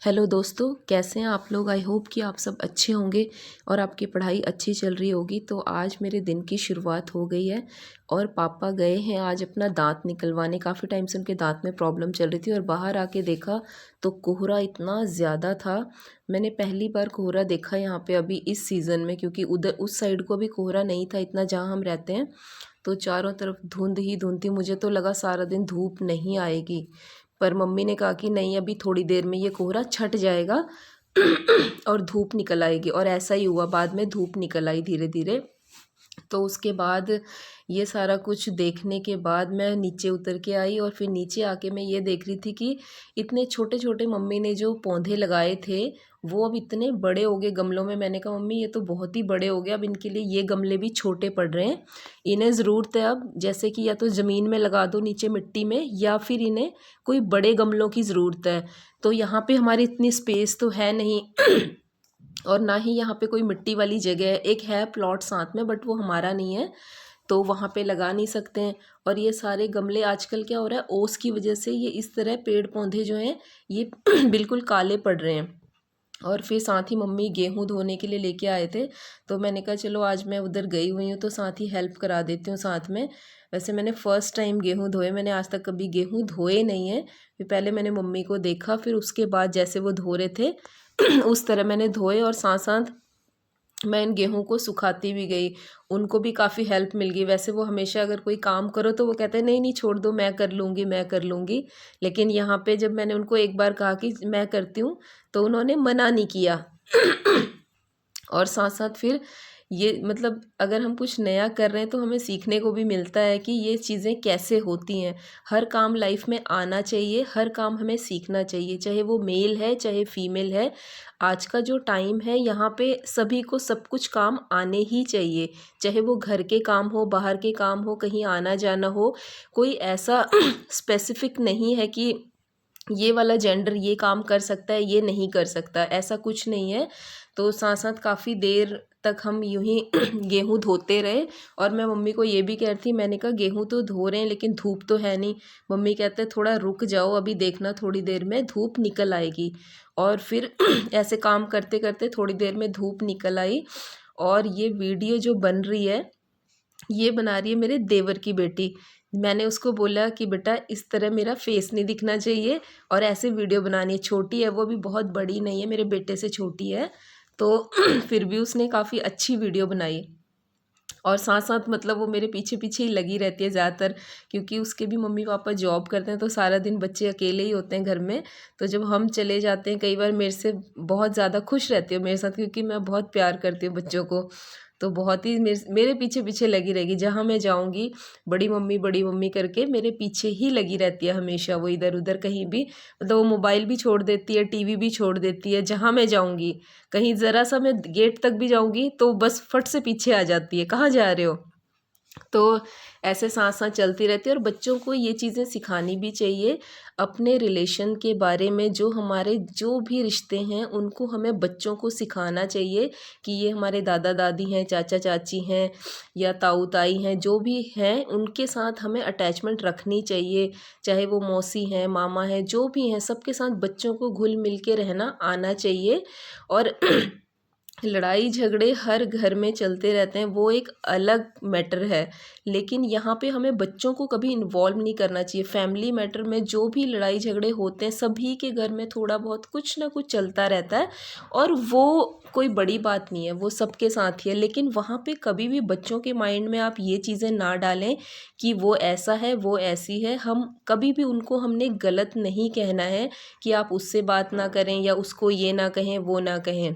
Hello दोस्तों, कैसे हैं आप लोग। आई होप कि आप सब अच्छे होंगे और आपकी पढ़ाई अच्छी चल रही होगी। तो आज मेरे दिन की शुरुआत हो गई है और पापा गए हैं आज अपना दांत निकलवाने। काफ़ी टाइम से उनके दांत में प्रॉब्लम चल रही थी और बाहर आके देखा तो कोहरा इतना ज़्यादा था। मैंने पहली बार कोहरा देखा यहाँ पे अभी इस सीज़न में, क्योंकि उधर उस साइड को अभी कोहरा नहीं था इतना जहाँ हम रहते हैं। तो चारों तरफ धुंध ही धुंध थी। मुझे तो लगा सारा दिन धूप नहीं आएगी, पर मम्मी ने कहा कि नहीं, अभी थोड़ी देर में ये कोहरा छट जाएगा और धूप निकल आएगी। और ऐसा ही हुआ, बाद में धूप निकल आई धीरे धीरे। तो उसके बाद ये सारा कुछ देखने के बाद मैं नीचे उतर के आई और फिर नीचे आके मैं ये देख रही थी कि इतने छोटे छोटे मम्मी ने जो पौधे लगाए थे वो अब इतने बड़े हो गए गमलों में। मैंने कहा मम्मी ये तो बहुत ही बड़े हो गए, अब इनके लिए ये गमले भी छोटे पड़ रहे हैं। इन्हें ज़रूरत है अब जैसे कि या तो ज़मीन में लगा दो नीचे मिट्टी में, या फिर इन्हें कोई बड़े गमलों की ज़रूरत है। तो यहाँ पे हमारी इतनी स्पेस तो है नहीं और ना ही यहाँ पे कोई मिट्टी वाली जगह है। एक है प्लॉट साथ में, बट वो हमारा नहीं है, तो वहाँ पे लगा नहीं सकते हैं। और ये सारे गमले आजकल क्या हो रहा है, ओस की वजह से ये इस तरह पेड़ पौधे जो हैं ये बिल्कुल काले पड़ रहे हैं। और फिर साथ ही मम्मी गेहूं धोने के लिए लेके आए थे, तो मैंने कहा चलो आज मैं उधर गई हुई हूँ तो साथ ही हेल्प करा देती हूँ साथ में। वैसे मैंने फ़र्स्ट टाइम गेहूं धोए, मैंने आज तक कभी गेहूं धोए नहीं है। फिर पहले मैंने मम्मी को देखा, फिर उसके बाद जैसे वो धो रहे थे उस तरह मैंने धोए और साथ साथ मैं इन गेहूं को सुखाती भी गई। उनको भी काफ़ी हेल्प मिल गई। वैसे वो हमेशा अगर कोई काम करो तो वो कहते हैं नहीं नहीं छोड़ दो, मैं कर लूँगी मैं कर लूँगी। लेकिन यहाँ पे जब मैंने उनको एक बार कहा कि मैं करती हूँ तो उन्होंने मना नहीं किया और साथ साथ फिर ये मतलब अगर हम कुछ नया कर रहे हैं तो हमें सीखने को भी मिलता है कि ये चीज़ें कैसे होती हैं। हर काम लाइफ में आना चाहिए, हर काम हमें सीखना चाहिए, चाहे वो मेल है चाहे फीमेल है। आज का जो टाइम है यहाँ पे सभी को सब कुछ काम आने ही चाहिए, चाहे वो घर के काम हो, बाहर के काम हो, कहीं आना जाना हो। कोई ऐसा स्पेसिफिक नहीं है कि ये वाला जेंडर ये काम कर सकता है ये नहीं कर सकता, ऐसा कुछ नहीं है। तो साथ साथ काफ़ी देर तक हम यूं ही गेहूं धोते रहे और मैं मम्मी को ये भी कह रही थी, मैंने कहा गेहूं तो धो रहे हैं लेकिन धूप तो है नहीं। मम्मी कहते हैं थोड़ा रुक जाओ, अभी देखना थोड़ी देर में धूप निकल आएगी। और फिर ऐसे काम करते करते थोड़ी देर में धूप निकल आई। और ये वीडियो जो बन रही है ये बना रही है मेरे देवर की बेटी। मैंने उसको बोला कि बेटा इस तरह मेरा फेस नहीं दिखना चाहिए और ऐसे वीडियो बनानी है। छोटी है वो भी, बहुत बड़ी नहीं है, मेरे बेटे से छोटी है। तो फिर भी उसने काफ़ी अच्छी वीडियो बनाई और साथ साथ मतलब वो मेरे पीछे पीछे ही लगी रहती है ज़्यादातर, क्योंकि उसके भी मम्मी पापा जॉब करते हैं तो सारा दिन बच्चे अकेले ही होते हैं घर में। तो जब हम चले जाते हैं कई बार मेरे से बहुत ज़्यादा खुश रहती है मेरे साथ, क्योंकि मैं बहुत प्यार करती हूँ बच्चों को। तो बहुत ही मेरे पीछे पीछे लगी रहेगी, जहाँ मैं जाऊँगी बड़ी मम्मी करके मेरे पीछे ही लगी रहती है हमेशा। वो इधर उधर कहीं भी, मतलब वो मोबाइल भी छोड़ देती है, टीवी भी छोड़ देती है, जहाँ मैं जाऊँगी कहीं ज़रा सा मैं गेट तक भी जाऊँगी तो बस फट से पीछे आ जाती है, कहाँ जा रहे हो। तो ऐसे साथ साथ चलती रहती है और बच्चों को ये चीज़ें सिखानी भी चाहिए। अपने रिलेशन के बारे में, जो हमारे जो भी रिश्ते हैं उनको हमें बच्चों को सिखाना चाहिए कि ये हमारे दादा दादी हैं, चाचा चाची हैं या ताऊ ताई हैं, जो भी हैं उनके साथ हमें अटैचमेंट रखनी चाहिए। चाहे वो मौसी हैं, मामा हैं, जो भी हैं, सबके साथ बच्चों को घुल मिल के रहना आना चाहिए। और लड़ाई झगड़े हर घर में चलते रहते हैं, वो एक अलग मैटर है, लेकिन यहाँ पे हमें बच्चों को कभी इन्वॉल्व नहीं करना चाहिए। फैमिली मैटर में जो भी लड़ाई झगड़े होते हैं, सभी के घर में थोड़ा बहुत कुछ ना कुछ चलता रहता है और वो कोई बड़ी बात नहीं है, वो सबके साथ ही है। लेकिन वहाँ पे कभी भी बच्चों के माइंड में आप ये चीज़ें ना डालें कि वो ऐसा है वो ऐसी है। हम कभी भी उनको हमने गलत नहीं कहना है कि आप उससे बात ना करें या उसको ये ना कहें वो ना कहें।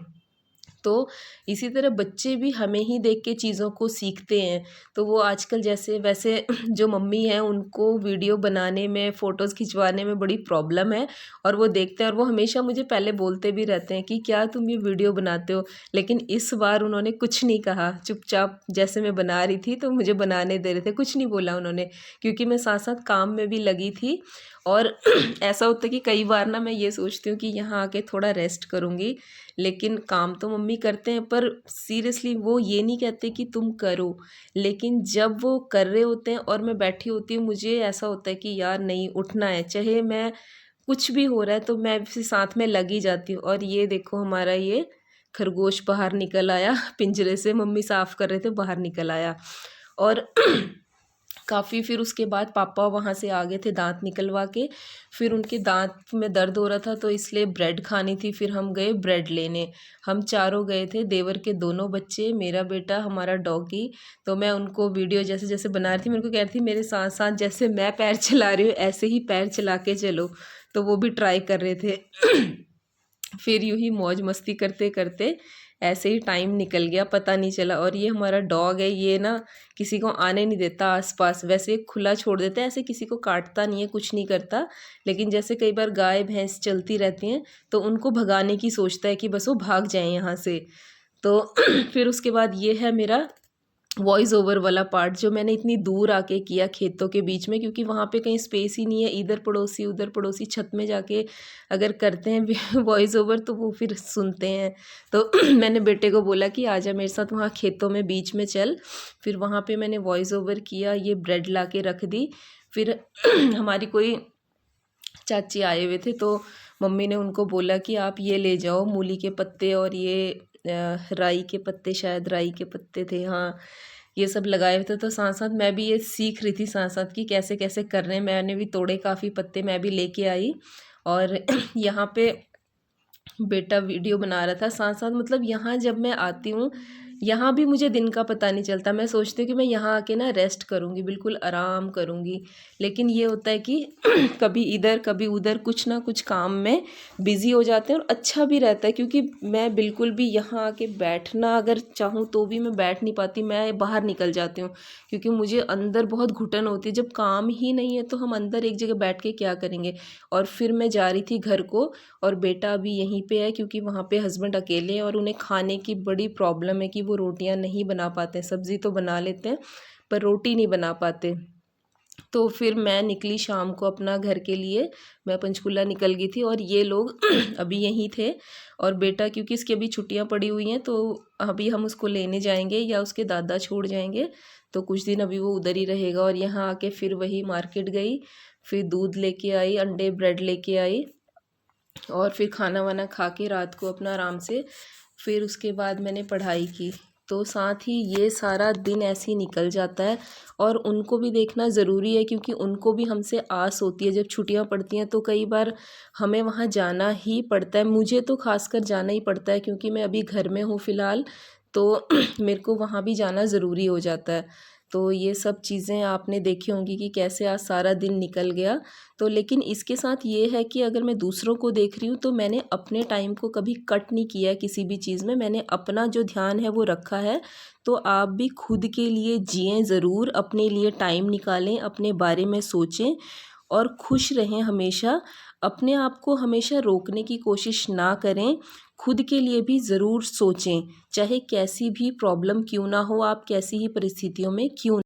तो इसी तरह बच्चे भी हमें ही देख के चीज़ों को सीखते हैं। तो वो आजकल जैसे वैसे जो मम्मी हैं उनको वीडियो बनाने में, फ़ोटोज़ खिंचवाने में बड़ी प्रॉब्लम है और वो देखते हैं और वो हमेशा मुझे पहले बोलते भी रहते हैं कि क्या तुम ये वीडियो बनाते हो। लेकिन इस बार उन्होंने कुछ नहीं कहा, चुपचाप जैसे मैं बना रही थी तो मुझे बनाने दे रहे थे, कुछ नहीं बोला उन्होंने, क्योंकि मैं साथ साथ काम में भी लगी थी। और ऐसा होता है कि कई बार ना मैं ये सोचती हूँ कि यहाँ आके थोड़ा रेस्ट करूँगी, लेकिन काम तो मम्मी करते हैं, पर सीरियसली वो ये नहीं कहते कि तुम करो। लेकिन जब वो कर रहे होते हैं और मैं बैठी होती हूँ, मुझे ऐसा होता है कि यार नहीं, उठना है, चाहे मैं कुछ भी हो रहा है तो मैं फिर साथ में लग ही जाती हूँ। और ये देखो हमारा ये खरगोश बाहर निकल आया पिंजरे से, मम्मी साफ़ कर रहे थे, बाहर निकल आया। और काफ़ी फिर उसके बाद पापा वहाँ से आ गए थे दांत निकलवा के। फिर उनके दांत में दर्द हो रहा था तो इसलिए ब्रेड खानी थी, फिर हम गए ब्रेड लेने। हम चारों गए थे, देवर के दोनों बच्चे, मेरा बेटा, हमारा डॉगी। तो मैं उनको वीडियो जैसे जैसे बना रही थी, मेरे को कह रही थी मेरे साथ साथ जैसे मैं पैर चला रही हूँ ऐसे ही पैर चला के चलो, तो वो भी ट्राई कर रहे थे। फिर यूँ ही मौज मस्ती करते करते ऐसे ही टाइम निकल गया, पता नहीं चला। और ये हमारा डॉग है, ये ना किसी को आने नहीं देता आसपास, वैसे खुला छोड़ देता है, ऐसे किसी को काटता नहीं है, कुछ नहीं करता। लेकिन जैसे कई बार गाय भैंस चलती रहती हैं तो उनको भगाने की सोचता है कि बस वो भाग जाएं यहाँ से। तो फिर उसके बाद ये है मेरा वॉइस ओवर वाला पार्ट जो मैंने इतनी दूर आके किया खेतों के बीच में, क्योंकि वहाँ पे कहीं स्पेस ही नहीं है, इधर पड़ोसी उधर पड़ोसी, छत में जाके अगर करते हैं वॉइस ओवर तो वो फिर सुनते हैं। तो मैंने बेटे को बोला कि आजा मेरे साथ वहाँ खेतों में बीच में चल। फिर वहाँ पे मैंने वॉइस ओवर किया, ये ब्रेड ला के रख दी। फिर हमारी कोई चाची आए हुए थे तो मम्मी ने उनको बोला कि आप ये ले जाओ मूली के पत्ते और ये राई के पत्ते, शायद राई के पत्ते थे, हाँ, ये सब लगाए हुए थे। तो साथ साथ मैं भी ये सीख रही थी साथ साथ कि कैसे कैसे कर रहे हैं। मैंने भी तोड़े काफ़ी पत्ते, मैं भी लेके आई। और यहाँ पे बेटा वीडियो बना रहा था साथ साथ। मतलब यहाँ जब मैं आती हूँ, यहाँ भी मुझे दिन का पता नहीं चलता। मैं सोचती हूँ कि मैं यहाँ आके ना रेस्ट करूँगी, बिल्कुल आराम करूँगी, लेकिन ये होता है कि कभी इधर कभी उधर कुछ ना कुछ काम में बिज़ी हो जाते हैं। और अच्छा भी रहता है क्योंकि मैं बिल्कुल भी यहाँ आके बैठना अगर चाहूँ तो भी मैं बैठ नहीं पाती, मैं बाहर निकल जाती हूँ क्योंकि मुझे अंदर बहुत घुटन होती है। जब काम ही नहीं है तो हम अंदर एक जगह बैठ के क्या करेंगे। और फिर मैं जा रही थी घर को और बेटा अभी यहीं पे है क्योंकि वहाँ पे हस्बैंड अकेले हैं और उन्हें खाने की बड़ी प्रॉब्लम है कि वो रोटियां नहीं बना पाते। सब्ज़ी तो बना लेते हैं पर रोटी नहीं बना पाते। तो फिर मैं निकली शाम को अपना घर के लिए, मैं पंचकुला निकल गई थी और ये लोग अभी यहीं थे। और बेटा क्योंकि इसकी अभी छुट्टियां पड़ी हुई हैं तो अभी हम उसको लेने जाएंगे या उसके दादा छोड़ जाएंगे, तो कुछ दिन अभी वो उधर ही रहेगा। और यहाँ आके फिर वही मार्केट गई, फिर दूध लेके आई, अंडे ब्रेड लेके आई और फिर खाना वाना खा के रात को अपना आराम से फिर उसके बाद मैंने पढ़ाई की। तो साथ ही ये सारा दिन ऐसे ही निकल जाता है। और उनको भी देखना ज़रूरी है क्योंकि उनको भी हमसे आस होती है। जब छुट्टियां पड़ती हैं तो कई बार हमें वहाँ जाना ही पड़ता है, मुझे तो खासकर जाना ही पड़ता है क्योंकि मैं अभी घर में हूँ फ़िलहाल, तो मेरे को वहाँ भी जाना ज़रूरी हो जाता है। तो ये सब चीज़ें आपने देखी होंगी कि कैसे आज सारा दिन निकल गया। तो लेकिन इसके साथ ये है कि अगर मैं दूसरों को देख रही हूँ तो मैंने अपने टाइम को कभी कट नहीं किया है किसी भी चीज़ में, मैंने अपना जो ध्यान है वो रखा है। तो आप भी खुद के लिए जिएं ज़रूर, अपने लिए टाइम निकालें, अपने बारे में सोचें और खुश रहें हमेशा। अपने आप को हमेशा रोकने की कोशिश ना करें, खुद के लिए भी ज़रूर सोचें, चाहे कैसी भी प्रॉब्लम क्यों ना हो, आप कैसी ही परिस्थितियों में क्यों